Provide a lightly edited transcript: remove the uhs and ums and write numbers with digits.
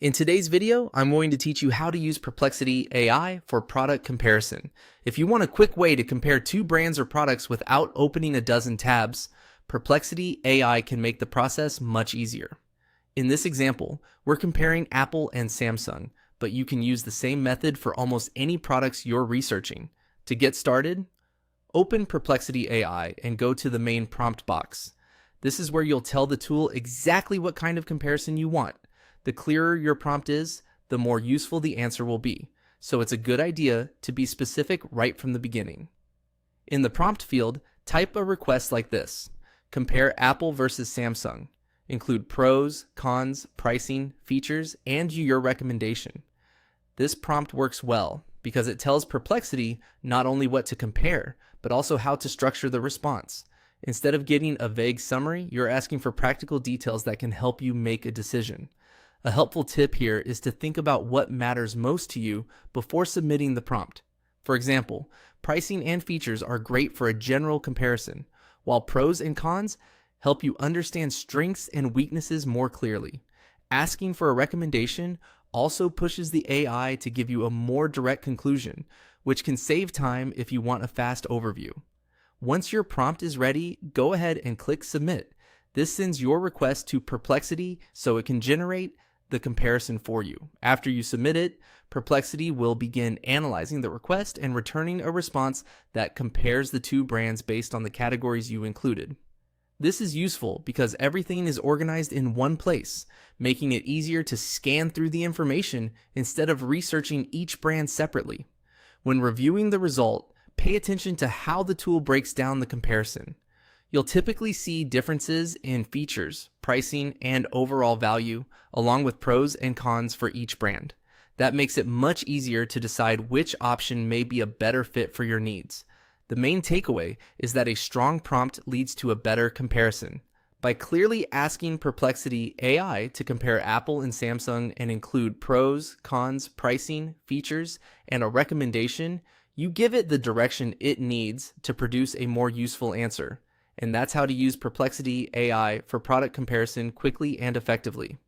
In today's video, I'm going to teach you how to use Perplexity AI for product comparison. If you want a quick way to compare two brands or products without opening a dozen tabs, Perplexity AI can make the process much easier. In this example, we're comparing Apple and Samsung, but you can use the same method for almost any products you're researching. To get started, open Perplexity AI and go to the main prompt box. This is where you'll tell the tool exactly what kind of comparison you want. The clearer your prompt is, the more useful the answer will be, so it's a good idea to be specific right from the beginning. In the prompt field, type a request like this: compare Apple versus Samsung. Include pros, cons, pricing, features, and your recommendation. This prompt works well because it tells Perplexity not only what to compare, but also how to structure the response. Instead of getting a vague summary, you're asking for practical details that can help you make a decision. A helpful tip here is to think about what matters most to you before submitting the prompt. For example, pricing and features are great for a general comparison, while pros and cons help you understand strengths and weaknesses more clearly. Asking for a recommendation also pushes the AI to give you a more direct conclusion, which can save time if you want a fast overview. Once your prompt is ready, go ahead and click Submit. This sends your request to Perplexity so it can generate the comparison for you. After you submit it, Perplexity will begin analyzing the request and returning a response that compares the two brands based on the categories you included. This is useful because everything is organized in one place, making it easier to scan through the information instead of researching each brand separately. When reviewing the result, pay attention to how the tool breaks down the comparison. You'll typically see differences in features, pricing, and overall value, along with pros and cons for each brand. That makes it much easier to decide which option may be a better fit for your needs. The main takeaway is that a strong prompt leads to a better comparison. By clearly asking Perplexity AI to compare Apple and Samsung and include pros, cons, pricing, features, and a recommendation, you give it the direction it needs to produce a more useful answer. And that's how to use Perplexity AI for product comparison quickly and effectively.